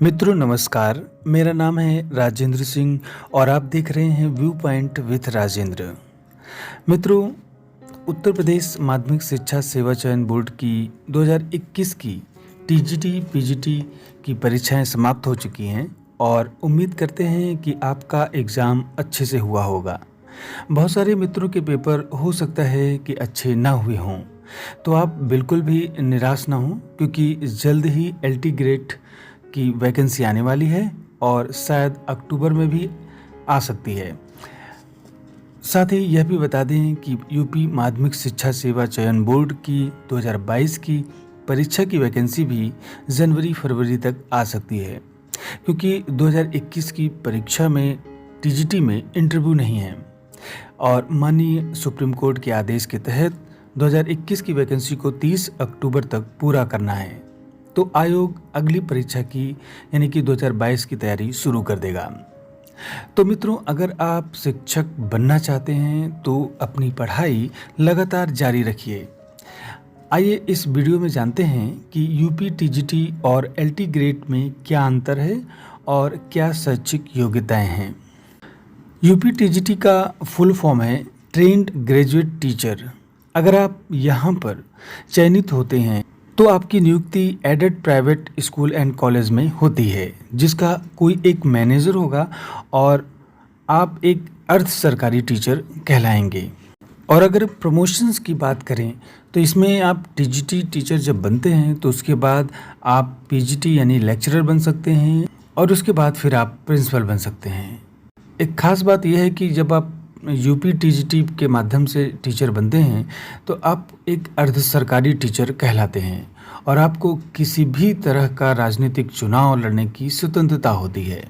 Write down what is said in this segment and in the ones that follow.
मित्रों नमस्कार। मेरा नाम है राजेंद्र सिंह और आप देख रहे हैं व्यू पॉइंट विथ राजेंद्र। मित्रों, उत्तर प्रदेश माध्यमिक शिक्षा सेवा चयन बोर्ड की 2021 की टीजीटी पीजीटी की परीक्षाएं समाप्त हो चुकी हैं और उम्मीद करते हैं कि आपका एग्ज़ाम अच्छे से हुआ होगा। बहुत सारे मित्रों के पेपर हो सकता है कि अच्छे ना हुए हों, तो आप बिल्कुल भी निराश ना हों, क्योंकि जल्द ही एलटी ग्रेड की वैकेंसी आने वाली है और शायद अक्टूबर में भी आ सकती है। साथ ही यह भी बता दें कि यूपी माध्यमिक शिक्षा सेवा चयन बोर्ड की 2022 की परीक्षा की वैकेंसी भी जनवरी-फरवरी तक आ सकती है, क्योंकि 2021 की परीक्षा में टीजीटी में इंटरव्यू नहीं है और माननीय सुप्रीम कोर्ट के आदेश के तहत 2021 की वैकेंसी को 30 अक्टूबर तक पूरा करना है। तो आयोग अगली परीक्षा की यानी कि 2022 की तैयारी शुरू कर देगा। तो मित्रों, अगर आप शिक्षक बनना चाहते हैं तो अपनी पढ़ाई लगातार जारी रखिए। आइए इस वीडियो में जानते हैं कि यूपी टीजीटी और एलटी ग्रेड में क्या अंतर है और क्या शैक्षिक योग्यताएं हैं। यूपी टीजीटी का फुल फॉर्म है ट्रेंड ग्रेजुएट टीचर। अगर आप यहाँ पर चयनित होते हैं तो आपकी नियुक्ति aided private school and college में होती है, जिसका कोई एक मैनेजर होगा और आप एक अर्ध सरकारी टीचर कहलाएंगे। और अगर प्रमोशंस की बात करें तो इसमें आप टीजीटी टीचर जब बनते हैं तो उसके बाद आप पीजीटी यानी लेक्चरर बन सकते हैं और उसके बाद फिर आप प्रिंसिपल बन सकते हैं। एक खास बात यह है कि जब आप यूपी टीजीटी के माध्यम से टीचर बनते हैं तो आप एक अर्ध सरकारी टीचर कहलाते हैं और आपको किसी भी तरह का राजनीतिक चुनाव लड़ने की स्वतंत्रता होती है।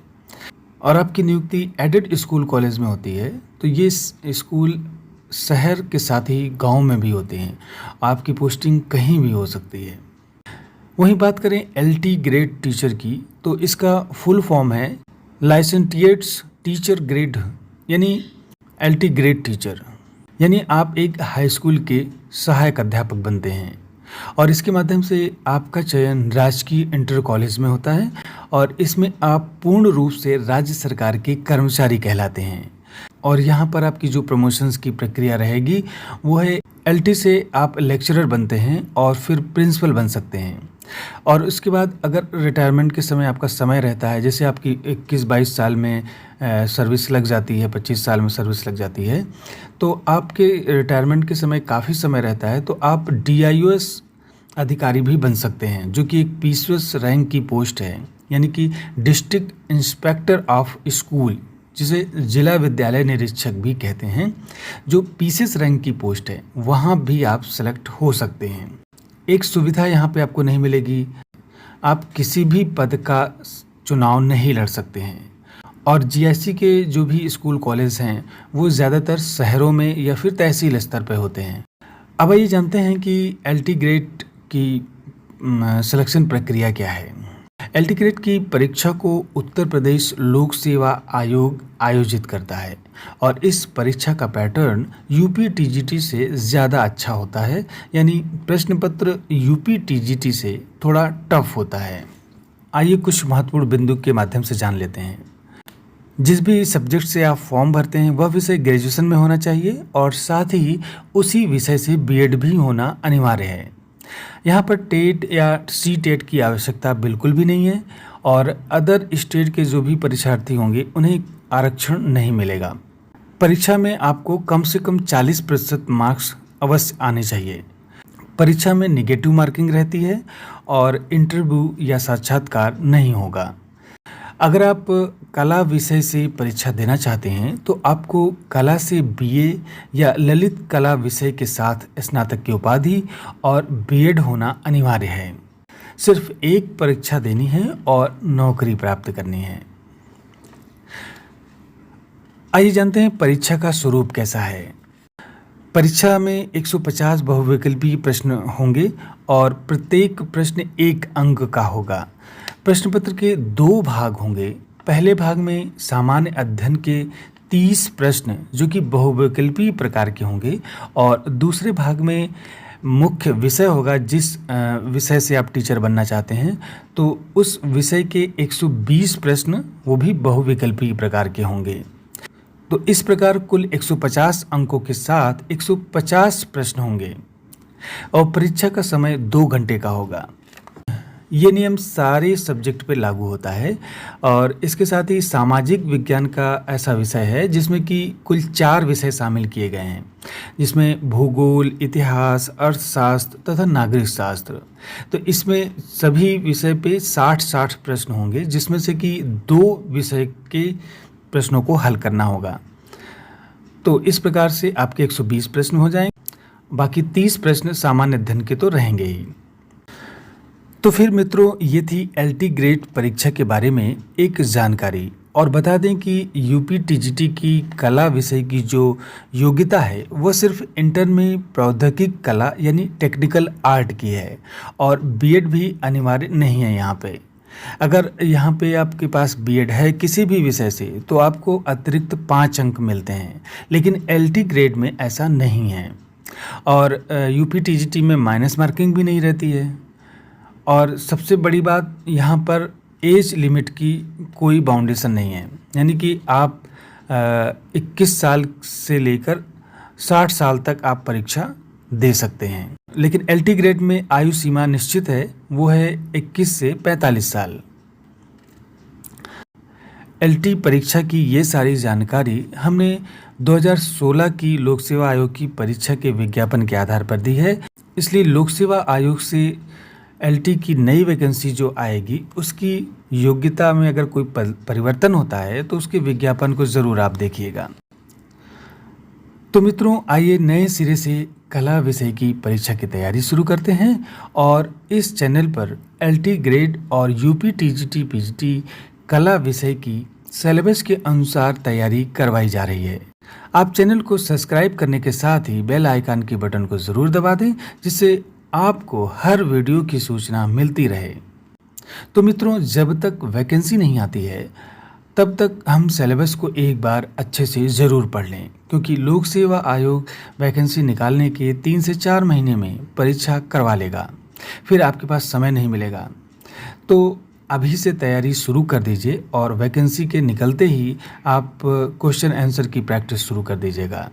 और आपकी नियुक्ति एडेड स्कूल कॉलेज में होती है, तो ये स्कूल शहर के साथ ही गांव में भी होते हैं। आपकी पोस्टिंग कहीं भी हो सकती है। वहीं बात करें एलटी ग्रेड टीचर की, तो इसका फुल फॉर्म है लाइसेंटिएट्स टीचर ग्रेड यानी एलटी ग्रेड टीचर, यानी आप एक हाई स्कूल के सहायक अध्यापक बनते हैं और इसके माध्यम से आपका चयन राजकीय इंटर कॉलेज में होता है और इसमें आप पूर्ण रूप से राज्य सरकार के कर्मचारी कहलाते हैं। और यहाँ पर आपकी जो प्रमोशंस की प्रक्रिया रहेगी वो है एलटी से आप लेक्चरर बनते हैं और फिर प्रिंसिपल बन सकते हैं। और उसके बाद अगर रिटायरमेंट के समय आपका समय रहता है, जैसे आपकी 21-22 साल में सर्विस लग जाती है, 25 साल में सर्विस लग जाती है, तो आपके रिटायरमेंट के समय काफ़ी समय रहता है, तो आप डीआईओएस अधिकारी भी बन सकते हैं, जो कि एक पीसीएस रैंक की पोस्ट है, यानी कि डिस्ट्रिक्ट इंस्पेक्टर ऑफ स्कूल, जिसे जिला विद्यालय निरीक्षक भी कहते हैं, जो पीसीएस रैंक की पोस्ट है, वहाँ भी आप सेलेक्ट हो सकते हैं। एक सुविधा यहाँ पे आपको नहीं मिलेगी, आप किसी भी पद का चुनाव नहीं लड़ सकते हैं। और जीआईसी के जो भी स्कूल कॉलेज हैं वो ज़्यादातर शहरों में या फिर तहसील स्तर पर होते हैं। अब आइए जानते हैं कि एलटी ग्रेड की सिलेक्शन प्रक्रिया क्या है। एलटी ग्रेड की परीक्षा को उत्तर प्रदेश लोक सेवा आयोग आयोजित करता है और इस परीक्षा का पैटर्न यूपी टीजीटी से ज़्यादा अच्छा होता है, यानी प्रश्न पत्र यूपी टीजीटी से थोड़ा टफ होता है। आइए कुछ महत्वपूर्ण बिंदु के माध्यम से जान लेते हैं। जिस भी सब्जेक्ट से आप फॉर्म भरते हैं वह विषय ग्रेजुएशन में होना चाहिए और साथ ही उसी विषय से बीएड भी होना अनिवार्य है। यहाँ पर टेट या सी टेट की आवश्यकता बिल्कुल भी नहीं है और अदर स्टेट के जो भी परीक्षार्थी होंगे उन्हें आरक्षण नहीं मिलेगा। परीक्षा में आपको कम से कम 40% मार्क्स अवश्य आने चाहिए। परीक्षा में निगेटिव मार्किंग रहती है और इंटरव्यू या साक्षात्कार नहीं होगा। अगर आप कला विषय से परीक्षा देना चाहते हैं तो आपको कला से बीए या ललित कला विषय के साथ स्नातक की उपाधि और बीएड होना अनिवार्य है। सिर्फ एक परीक्षा देनी है और नौकरी प्राप्त करनी है। आइए जानते हैं परीक्षा का स्वरूप कैसा है। परीक्षा में 150 बहुविकल्पीय प्रश्न होंगे और प्रत्येक प्रश्न 1 अंक का होगा। प्रश्न पत्र के 2 भाग होंगे। पहले भाग में सामान्य अध्ययन के 30 प्रश्न जो कि बहुविकल्पीय प्रकार के होंगे और दूसरे भाग में मुख्य विषय होगा, जिस विषय से आप टीचर बनना चाहते हैं, तो उस विषय के 120 प्रश्न वो भी बहुविकल्पी प्रकार के होंगे। तो इस प्रकार कुल 150 अंकों के साथ 150 प्रश्न होंगे और परीक्षा का समय 2 घंटे का होगा। ये नियम सारे सब्जेक्ट पे लागू होता है और इसके साथ ही सामाजिक विज्ञान का ऐसा विषय है जिसमें कि कुल 4 विषय शामिल किए गए हैं, जिसमें भूगोल, इतिहास, अर्थशास्त्र तथा नागरिक शास्त्र। तो इसमें सभी विषय पे 60-60 प्रश्न होंगे, जिसमें से कि 2 विषय के प्रश्नों को हल करना होगा। तो इस प्रकार से आपके 120 प्रश्न हो जाएंगे, बाकी 30 प्रश्न सामान्य अध्ययन के तो रहेंगे ही। तो फिर मित्रों, ये थी एलटी ग्रेड परीक्षा के बारे में एक जानकारी। और बता दें कि यूपी टीजीटी की कला विषय की जो योग्यता है वो सिर्फ इंटर में प्रौद्योगिक कला यानी टेक्निकल आर्ट की है और बीएड भी अनिवार्य नहीं है यहाँ पे। अगर यहाँ पे आपके पास बीएड है किसी भी विषय से तो आपको अतिरिक्त 5 अंक मिलते हैं, लेकिन एलटी ग्रेड में ऐसा नहीं है। और यूपी टीजीटी में माइनस मार्किंग भी नहीं रहती है। और सबसे बड़ी बात, यहाँ पर एज लिमिट की कोई बाउंडेशन नहीं है, यानी कि आप 21 साल से लेकर 60 साल तक आप परीक्षा दे सकते हैं। लेकिन एलटी ग्रेड में आयु सीमा निश्चित है, वो है 21 से 45 साल। एलटी परीक्षा की ये सारी जानकारी हमने 2016 की लोक सेवा आयोग की परीक्षा के विज्ञापन के आधार पर दी है। इसलिए लोक सेवा आयोग से एलटी की नई वैकेंसी जो आएगी उसकी योग्यता में अगर कोई परिवर्तन होता है तो उसके विज्ञापन को ज़रूर आप देखिएगा। तो मित्रों, आइए नए सिरे से कला विषय की परीक्षा की तैयारी शुरू करते हैं। और इस चैनल पर एलटी ग्रेड और यूपी टीजीटी पीजीटी कला विषय की सिलेबस के अनुसार तैयारी करवाई जा रही है। आप चैनल को सब्सक्राइब करने के साथ ही बेल आइकन के बटन को ज़रूर दबा दें, जिससे आपको हर वीडियो की सूचना मिलती रहे। तो मित्रों, जब तक वैकेंसी नहीं आती है तब तक हम सिलेबस को एक बार अच्छे से ज़रूर पढ़ लें, क्योंकि लोक सेवा आयोग वैकेंसी निकालने के 3 से 4 महीने में परीक्षा करवा लेगा, फिर आपके पास समय नहीं मिलेगा। तो अभी से तैयारी शुरू कर दीजिए और वैकेंसी के निकलते ही आप क्वेश्चन आंसर की प्रैक्टिस शुरू कर दीजिएगा।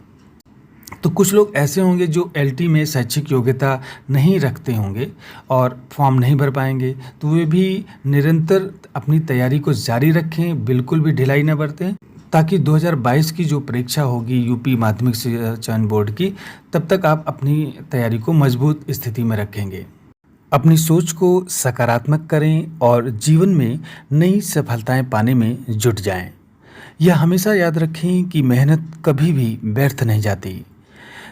तो कुछ लोग ऐसे होंगे जो एलटी में शैक्षिक योग्यता नहीं रखते होंगे और फॉर्म नहीं भर पाएंगे, तो वे भी निरंतर अपनी तैयारी को जारी रखें, बिल्कुल भी ढिलाई न बरतें, ताकि 2022 की जो परीक्षा होगी यूपी माध्यमिक शिक्षा चयन बोर्ड की, तब तक आप अपनी तैयारी को मजबूत स्थिति में रखेंगे। अपनी सोच को सकारात्मक करें और जीवन में नई सफलताएं पाने में जुट जाएं। यह हमेशा याद रखें कि मेहनत कभी भी व्यर्थ नहीं जाती।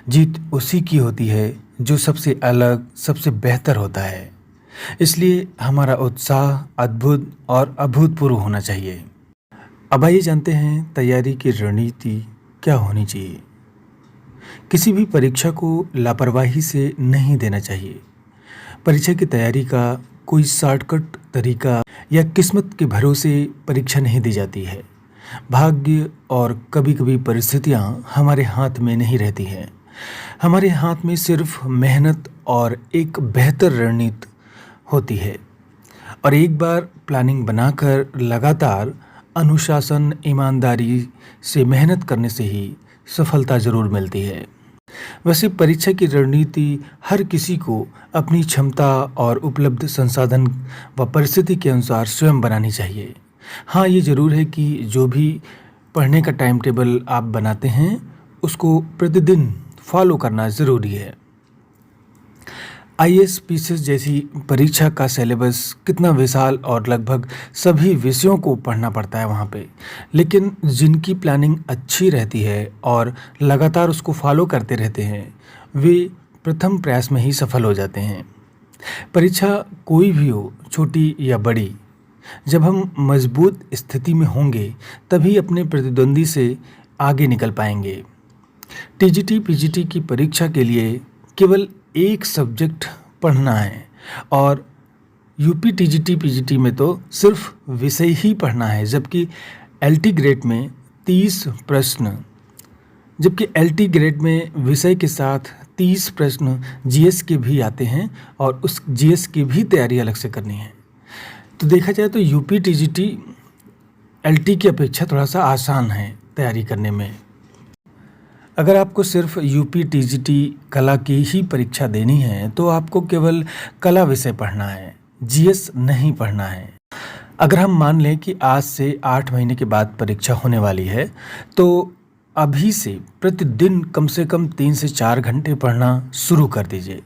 जीत उसी की होती है जो सबसे अलग, सबसे बेहतर होता है। इसलिए हमारा उत्साह अद्भुत और अभूतपूर्व होना चाहिए। अब आइए जानते हैं तैयारी की रणनीति क्या होनी चाहिए। किसी भी परीक्षा को लापरवाही से नहीं देना चाहिए। परीक्षा की तैयारी का कोई शॉर्टकट तरीका या किस्मत के भरोसे परीक्षा नहीं दी जाती है। भाग्य और कभी कभी परिस्थितियाँ हमारे हाथ में नहीं रहती हैं। हमारे हाथ में सिर्फ मेहनत और एक बेहतर रणनीति होती है। और एक बार प्लानिंग बनाकर लगातार अनुशासन, ईमानदारी से मेहनत करने से ही सफलता ज़रूर मिलती है। वैसे परीक्षा की रणनीति हर किसी को अपनी क्षमता और उपलब्ध संसाधन व परिस्थिति के अनुसार स्वयं बनानी चाहिए। हाँ, ये ज़रूर है कि जो भी पढ़ने का टाइम टेबल आप बनाते हैं उसको प्रतिदिन फॉलो करना ज़रूरी है। आईएएस पीसीएस जैसी परीक्षा का सिलेबस कितना विशाल और लगभग सभी विषयों को पढ़ना पड़ता है वहाँ पे, लेकिन जिनकी प्लानिंग अच्छी रहती है और लगातार उसको फॉलो करते रहते हैं वे प्रथम प्रयास में ही सफल हो जाते हैं। परीक्षा कोई भी हो, छोटी या बड़ी, जब हम मजबूत स्थिति में होंगे तभी अपने प्रतिद्वंदी से आगे निकल पाएंगे। टीजीटी पीजीटी की परीक्षा के लिए केवल एक सब्जेक्ट पढ़ना है और यूपी टीजीटी पीजीटी में तो सिर्फ विषय ही पढ़ना है, जबकि एलटी ग्रेड में 30 प्रश्न, जबकि एलटी ग्रेड में विषय के साथ 30 प्रश्न जीएस के भी आते हैं और उस जीएस की भी तैयारी अलग से करनी है। तो देखा जाए तो यूपी टीजीटी एलटी की अपेक्षा थोड़ा सा आसान है तैयारी करने में। अगर आपको सिर्फ यूपी टीजीटी कला की ही परीक्षा देनी है तो आपको केवल कला विषय पढ़ना है, जीएस नहीं पढ़ना है। अगर हम मान लें कि आज से 8 महीने के बाद परीक्षा होने वाली है तो अभी से प्रतिदिन कम से कम 3 से 4 घंटे पढ़ना शुरू कर दीजिए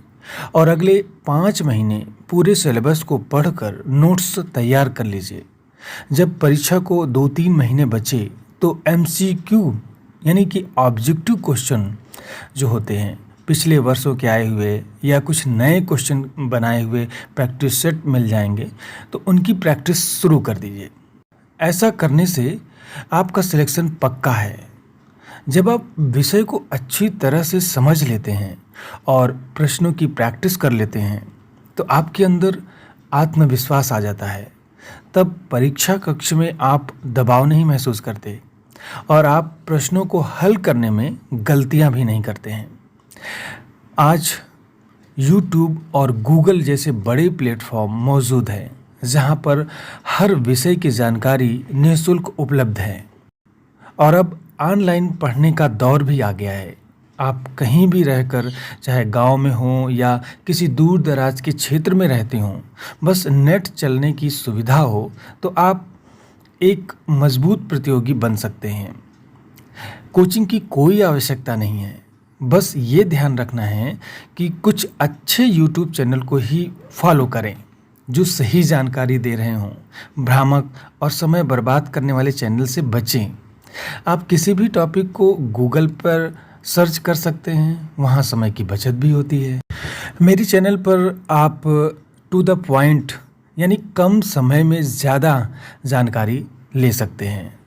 और अगले 5 महीने पूरे सिलेबस को पढ़कर नोट्स तैयार कर लीजिए। जब परीक्षा को 2-3 महीने बचे तो एमसीक्यू यानी कि ऑब्जेक्टिव क्वेश्चन जो होते हैं पिछले वर्षों के आए हुए या कुछ नए क्वेश्चन बनाए हुए प्रैक्टिस सेट मिल जाएंगे तो उनकी प्रैक्टिस शुरू कर दीजिए। ऐसा करने से आपका सिलेक्शन पक्का है। जब आप विषय को अच्छी तरह से समझ लेते हैं और प्रश्नों की प्रैक्टिस कर लेते हैं तो आपके अंदर आत्मविश्वास आ जाता है। तब परीक्षा कक्ष में आप दबाव नहीं महसूस करते और आप प्रश्नों को हल करने में गलतियां भी नहीं करते हैं। आज YouTube और Google जैसे बड़े प्लेटफॉर्म मौजूद हैं जहां पर हर विषय की जानकारी निःशुल्क उपलब्ध है और अब ऑनलाइन पढ़ने का दौर भी आ गया है। आप कहीं भी रहकर चाहे गांव में हो या किसी दूर दराज के क्षेत्र में रहते हों, बस नेट चलने की सुविधा हो तो आप एक मजबूत प्रतियोगी बन सकते हैं। कोचिंग की कोई आवश्यकता नहीं है, बस ये ध्यान रखना है कि कुछ अच्छे YouTube चैनल को ही फॉलो करें जो सही जानकारी दे रहे हों। भ्रामक और समय बर्बाद करने वाले चैनल से बचें। आप किसी भी टॉपिक को गूगल पर सर्च कर सकते हैं, वहाँ समय की बचत भी होती है। मेरी चैनल पर आप टू द पॉइंट यानी कम समय में ज़्यादा जानकारी ले सकते हैं।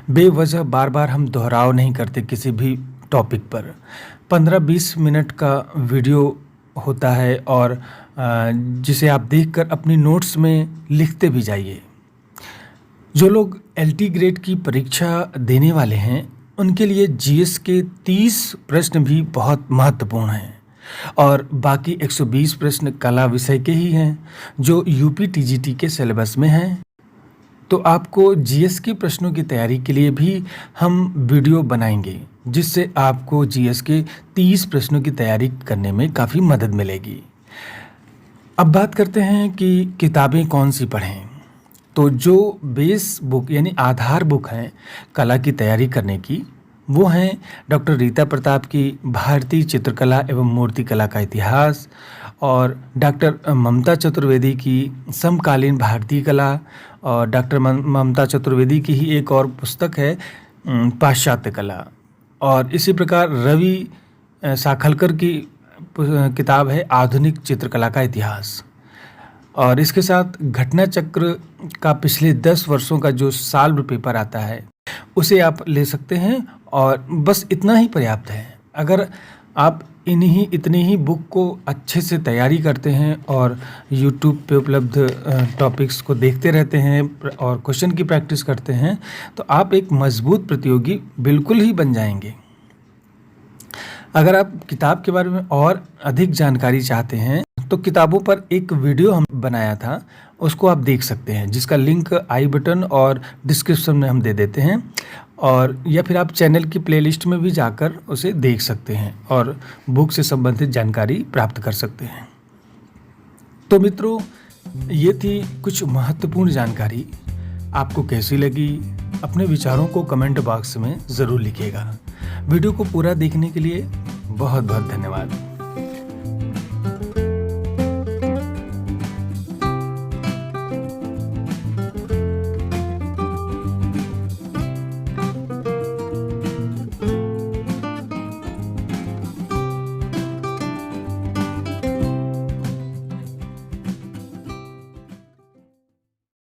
बेवजह बार बार हम दोहराव नहीं करते किसी भी टॉपिक पर। 15-20 मिनट का वीडियो होता है और जिसे आप देखकर अपनी नोट्स में लिखते भी जाइए। जो लोग एलटी ग्रेड की परीक्षा देने वाले हैं उनके लिए जीएस के 30 प्रश्न भी बहुत महत्वपूर्ण हैं और बाकी 120 प्रश्न कला विषय के ही हैं जो यूपी टीजीटी के सिलेबस में हैं। तो आपको जीएस के प्रश्नों की तैयारी के लिए भी हम वीडियो बनाएंगे जिससे आपको जीएस के 30 प्रश्नों की तैयारी करने में काफ़ी मदद मिलेगी। अब बात करते हैं कि किताबें कौन सी पढ़ें। तो जो बेस बुक यानी आधार बुक हैं कला की तैयारी करने की वो हैं डॉक्टर रीता प्रताप की भारतीय चित्रकला एवं मूर्तिकला का इतिहास और डॉक्टर ममता चतुर्वेदी की समकालीन भारतीय कला और डॉक्टर ममता चतुर्वेदी की ही एक और पुस्तक है पाश्चात्य कला और इसी प्रकार रवि साखलकर की किताब है आधुनिक चित्रकला का इतिहास और इसके साथ घटना चक्र का पिछले 10 वर्षों का जो साल पेपर आता है उसे आप ले सकते हैं और बस इतना ही पर्याप्त है। अगर आप इतनी ही बुक को अच्छे से तैयारी करते हैं और YouTube पे उपलब्ध टॉपिक्स को देखते रहते हैं और क्वेश्चन की प्रैक्टिस करते हैं तो आप एक मजबूत प्रतियोगी बिल्कुल ही बन जाएंगे। अगर आप किताब के बारे में और अधिक जानकारी चाहते हैं तो किताबों पर एक वीडियो हम बनाया था, उसको आप देख सकते हैं जिसका लिंक आई बटन और डिस्क्रिप्शन में हम दे देते हैं और या फिर आप चैनल की प्लेलिस्ट में भी जाकर उसे देख सकते हैं और बुक से संबंधित जानकारी प्राप्त कर सकते हैं। तो मित्रों, ये थी कुछ महत्वपूर्ण जानकारी। आपको कैसी लगी अपने विचारों को कमेंट बॉक्स में ज़रूर लिखिएगा। वीडियो को पूरा देखने के लिए बहुत बहुत धन्यवाद।